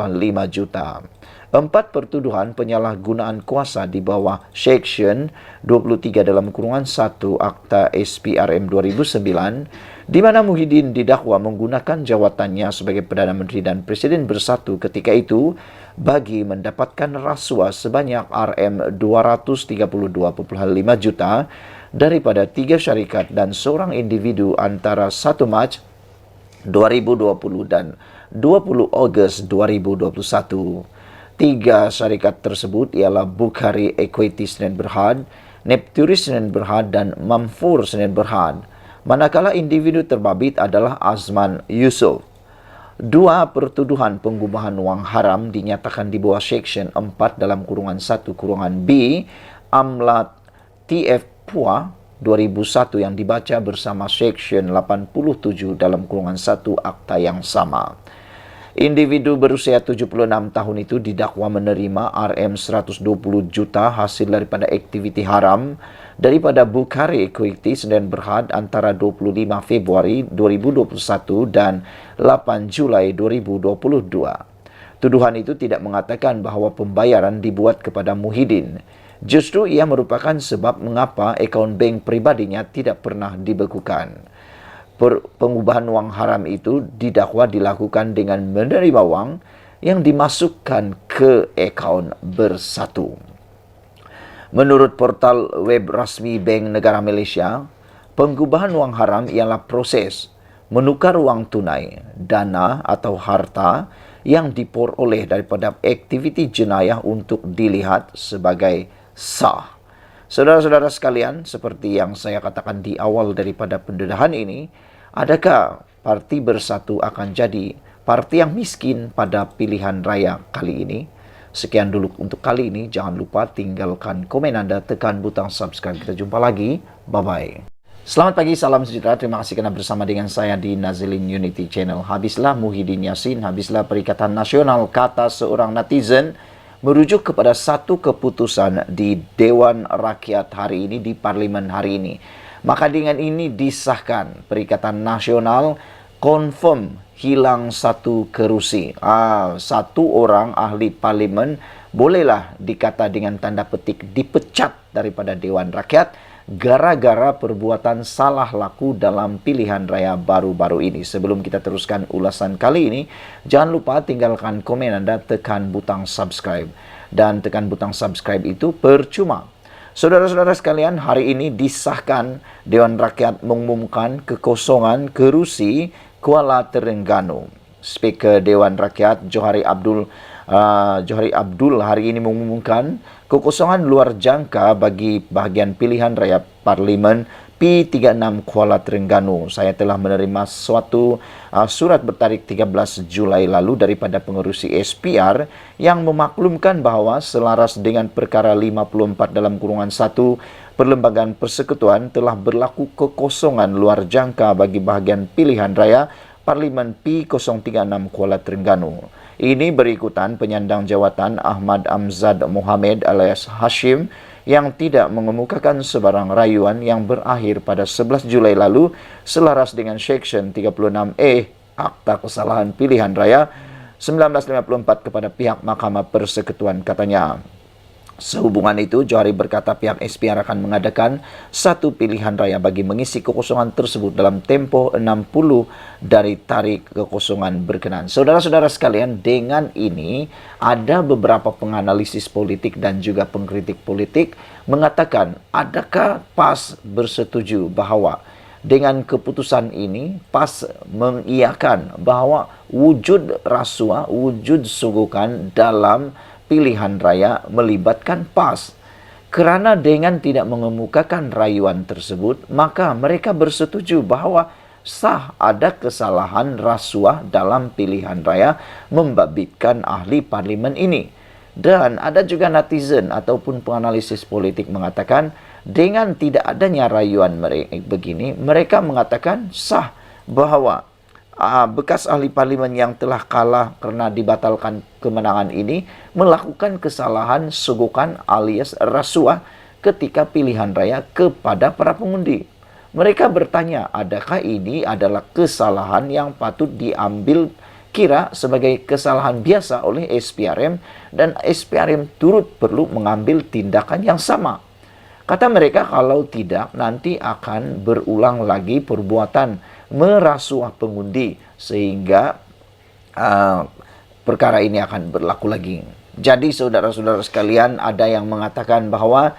juta. 4 pertuduhan penyalahgunaan kuasa di bawah Seksyen 23 dalam kurungan 1 Akta SPRM 2009 di mana Muhyiddin didakwa menggunakan jawatannya sebagai Perdana Menteri dan Presiden Bersatu ketika itu bagi mendapatkan rasuah sebanyak RM 232.5 juta daripada 3 syarikat dan seorang individu antara 1 Mac 2020 dan 20 Ogos 2021. 3 syarikat tersebut ialah Bukhari Equity Sdn Bhd, Nepturis Sdn Bhd dan Mamfur Sdn Bhd. Manakala individu terbabit adalah Azman Yusof. 2 pertuduhan pengubahan wang haram dinyatakan di bawah Seksyen 4 dalam kurungan 1 kurungan B AMLA TF PUA 2001 yang dibaca bersama Seksyen 87 dalam kurungan 1 akta yang sama. Individu berusia 76 tahun itu didakwa menerima RM 120 juta hasil daripada aktiviti haram daripada Bukhari Equity Sdn Bhd antara 25 Februari 2021 dan 8 Julai 2022. Tuduhan itu tidak mengatakan bahawa pembayaran dibuat kepada Muhyiddin. Justru ia merupakan sebab mengapa akaun bank pribadinya tidak pernah dibekukan. Pengubahan wang haram itu didakwa dilakukan dengan menerima wang yang dimasukkan ke akaun Bersatu. Menurut portal web rasmi Bank Negara Malaysia, pengubahan wang haram ialah proses menukar wang tunai, dana atau harta yang diperoleh daripada aktiviti jenayah untuk dilihat sebagai sah. Saudara-saudara sekalian, seperti yang saya katakan di awal daripada pendedahan ini, adakah Parti Bersatu akan jadi parti yang miskin pada pilihan raya kali ini? Sekian dulu untuk kali ini. Jangan lupa tinggalkan komen Anda, tekan butang subscribe. Kita jumpa lagi. Bye-bye. Selamat pagi, salam sejahtera. Terima kasih kerana bersama dengan saya di Nazilin Unity Channel. Habislah Muhyiddin Yassin, habislah Perikatan Nasional, kata seorang netizen merujuk kepada satu keputusan di Dewan Rakyat hari ini, di Parlimen hari ini. Maka dengan ini disahkan Perikatan Nasional confirm hilang satu kerusi. Satu orang ahli parlimen bolehlah dikata dengan tanda petik dipecat daripada Dewan Rakyat gara-gara perbuatan salah laku dalam pilihan raya baru-baru ini. Sebelum kita teruskan ulasan kali ini, jangan lupa tinggalkan komen Anda, tekan butang subscribe. Dan tekan butang subscribe itu percuma. Saudara-saudara sekalian, hari ini disahkan Dewan Rakyat mengumumkan kekosongan kerusi Kuala Terengganu. Speaker Dewan Rakyat Johari Abdul hari ini mengumumkan kekosongan luar jangka bagi bahagian pilihan raya Parlimen P36 Kuala Terengganu. Saya telah menerima suatu surat bertarikh 13 Julai lalu daripada pengerusi SPR yang memaklumkan bahawa selaras dengan perkara 54 dalam kurungan 1 Perlembagaan Persekutuan telah berlaku kekosongan luar jangka bagi bahagian pilihan raya Parlimen P036 Kuala Terengganu. Ini berikutan penyandang jawatan Ahmad Amzad Mohamed alias Hashim yang tidak mengemukakan sebarang rayuan yang berakhir pada 11 Julai lalu selaras dengan Seksyen 36A Akta Kesalahan Pilihan Raya 1954 kepada pihak Mahkamah Persekutuan, katanya. Sehubungan itu, Johari berkata pihak SPR akan mengadakan satu pilihan raya bagi mengisi kekosongan tersebut dalam tempoh 60 dari tarikh kekosongan berkenaan. Saudara-saudara sekalian, dengan ini ada beberapa penganalisis politik dan juga pengkritik politik mengatakan adakah PAS bersetuju bahawa dengan keputusan ini PAS mengiyakan bahawa wujud rasuah, wujud sogokan dalam pilihan raya melibatkan PAS. Kerana dengan tidak mengemukakan rayuan tersebut, maka mereka bersetuju bahawa sah ada kesalahan rasuah dalam pilihan raya membabitkan ahli parlimen ini. Dan ada juga netizen ataupun penganalisis politik mengatakan dengan tidak adanya rayuan begini, mereka mengatakan sah bahawa bekas ahli parlimen yang telah kalah kerana dibatalkan kemenangan ini melakukan kesalahan sogokan alias rasuah ketika pilihan raya kepada para pengundi. Mereka bertanya, adakah ini adalah kesalahan yang patut diambil kira sebagai kesalahan biasa oleh SPRM dan SPRM turut perlu mengambil tindakan yang sama. Kata mereka, kalau tidak nanti akan berulang lagi perbuatan merasuah pengundi sehingga perkara ini akan berlaku lagi. Jadi saudara-saudara sekalian, ada yang mengatakan bahawa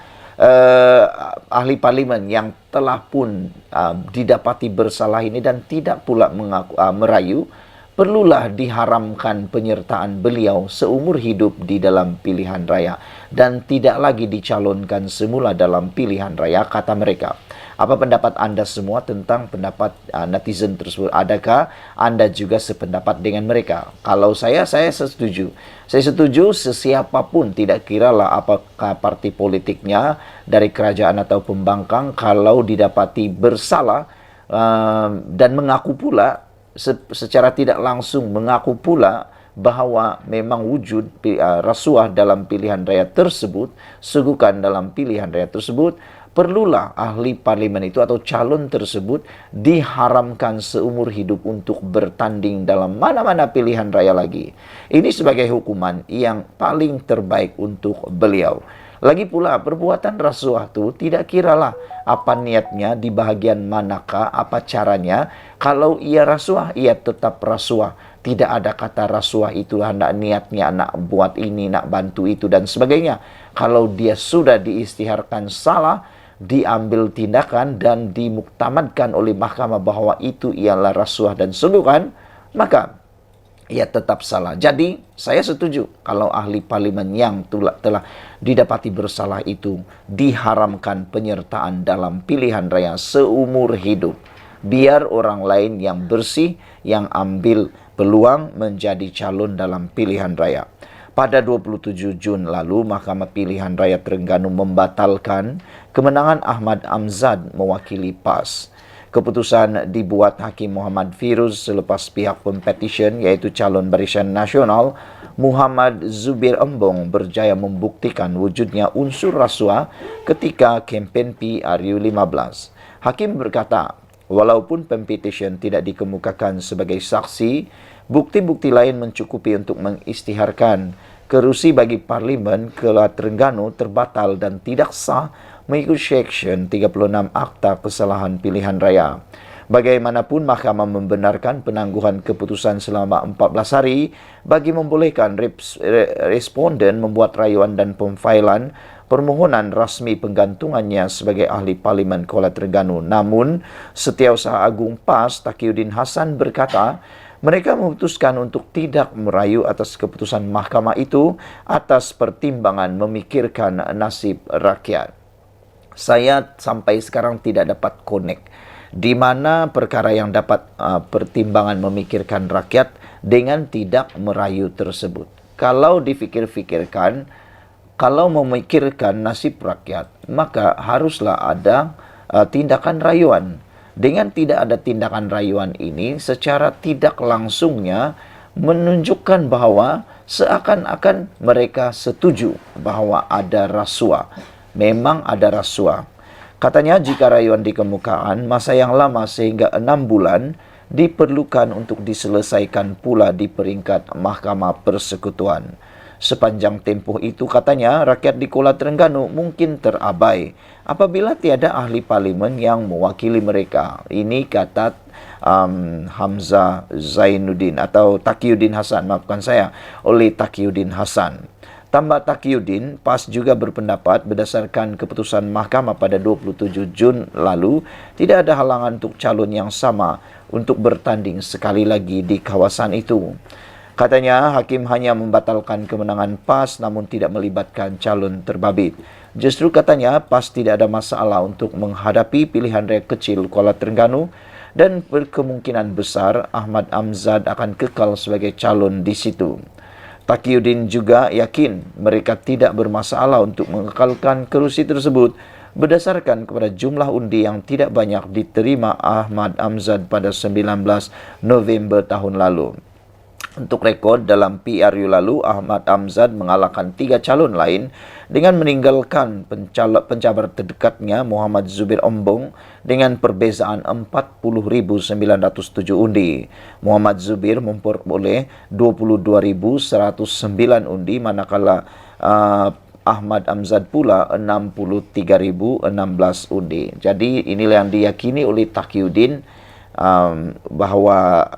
ahli parlimen yang telah pun didapati bersalah ini dan tidak pula merayu, perlulah diharamkan penyertaan beliau seumur hidup di dalam pilihan raya dan tidak lagi dicalonkan semula dalam pilihan raya, kata mereka. Apa pendapat Anda semua tentang pendapat netizen tersebut? Adakah Anda juga sependapat dengan mereka? Kalau saya setuju. Saya setuju sesiapapun, tidak kiralah apakah parti politiknya dari kerajaan atau pembangkang, kalau didapati bersalah dan mengaku pula secara tidak langsung mengaku pula bahawa memang wujud rasuah dalam pilihan raya tersebut, sogokan dalam pilihan raya tersebut, perlulah ahli parlimen itu atau calon tersebut diharamkan seumur hidup untuk bertanding dalam mana-mana pilihan raya lagi. Ini sebagai hukuman yang paling terbaik untuk beliau. Lagi pula, perbuatan rasuah itu tidak kiralah apa niatnya, di bahagian manakah, apa caranya. Kalau ia rasuah, ia tetap rasuah. Tidak ada kata rasuah itu hendak niatnya nak buat ini, nak bantu itu dan sebagainya. Kalau dia sudah diistiharkan salah, diambil tindakan dan dimuktamadkan oleh mahkamah bahawa itu ialah rasuah dan sogokan, maka ia tetap salah. Jadi, saya setuju kalau ahli parlimen yang telah didapati bersalah itu diharamkan penyertaan dalam pilihan raya seumur hidup. Biar orang lain yang bersih yang ambil peluang menjadi calon dalam pilihan raya. Pada 27 Jun lalu, Mahkamah Pilihan Raya Terengganu membatalkan kemenangan Ahmad Amzad mewakili PAS. Keputusan dibuat Hakim Muhammad Firuz selepas pihak pempetition iaitu calon Barisan Nasional Muhammad Zubir Embong berjaya membuktikan wujudnya unsur rasuah ketika kempen PRU 15. Hakim berkata, walaupun Pempetition tidak dikemukakan sebagai saksi, bukti-bukti lain mencukupi untuk mengisytiharkan kerusi bagi Parlimen Keluar Terengganu terbatal dan tidak sah mengikut Seksyen 36 Akta Kesalahan Pilihan Raya. Bagaimanapun, mahkamah membenarkan penangguhan keputusan selama 14 hari bagi membolehkan responden membuat rayuan dan pemfailan permohonan rasmi penggantungannya sebagai ahli Parlimen Kuala Terengganu. Namun, Setiausaha Agung PAS Taqiyuddin Hassan berkata, mereka memutuskan untuk tidak merayu atas keputusan mahkamah itu atas pertimbangan memikirkan nasib rakyat. Saya sampai sekarang tidak dapat connect di mana perkara yang dapat pertimbangan memikirkan rakyat dengan tidak merayu tersebut. Kalau difikir-fikirkan, kalau memikirkan nasib rakyat, maka haruslah ada tindakan rayuan. Dengan tidak ada tindakan rayuan ini, secara tidak langsungnya menunjukkan bahwa seakan-akan mereka setuju bahwa ada rasuah. Memang ada rasuah. Katanya jika rayuan dikemukakan, masa yang lama sehingga 6 bulan diperlukan untuk diselesaikan pula di peringkat Mahkamah Persekutuan. Sepanjang tempoh itu, katanya, rakyat di Kuala Terengganu mungkin terabai apabila tiada ahli parlimen yang mewakili mereka. Ini kata Hamzah Zainuddin atau Taqiyuddin Hassan, maafkan saya, oleh Taqiyuddin Hassan. Tambah Taqiyuddin, PAS juga berpendapat berdasarkan keputusan mahkamah pada 27 Jun lalu, tidak ada halangan untuk calon yang sama untuk bertanding sekali lagi di kawasan itu. Katanya, hakim hanya membatalkan kemenangan PAS namun tidak melibatkan calon terbabit. Justru katanya, PAS tidak ada masalah untuk menghadapi pilihan raya kecil Kuala Terengganu dan berkemungkinan besar Ahmad Amzad akan kekal sebagai calon di situ. Taqiyuddin juga yakin mereka tidak bermasalah untuk mengekalkan kerusi tersebut berdasarkan kepada jumlah undi yang tidak banyak diterima Ahmad Amzad pada 19 November tahun lalu. Untuk rekod, dalam PRU lalu, Ahmad Amzad mengalahkan 3 calon lain dengan meninggalkan pencabar terdekatnya Muhammad Zubir Ombong dengan perbezaan 40.907 undi. Muhammad Zubir memperoleh 22.109 undi, manakala Ahmad Amzad pula 63.016 undi. Jadi inilah yang diyakini oleh Taqiyuddin bahwa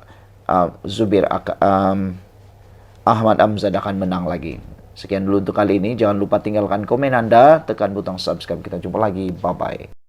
Ahmad Amzad akan menang lagi. Sekian dulu untuk kali ini. Jangan lupa tinggalkan komen Anda, tekan butang subscribe. Kita jumpa lagi. Bye-bye.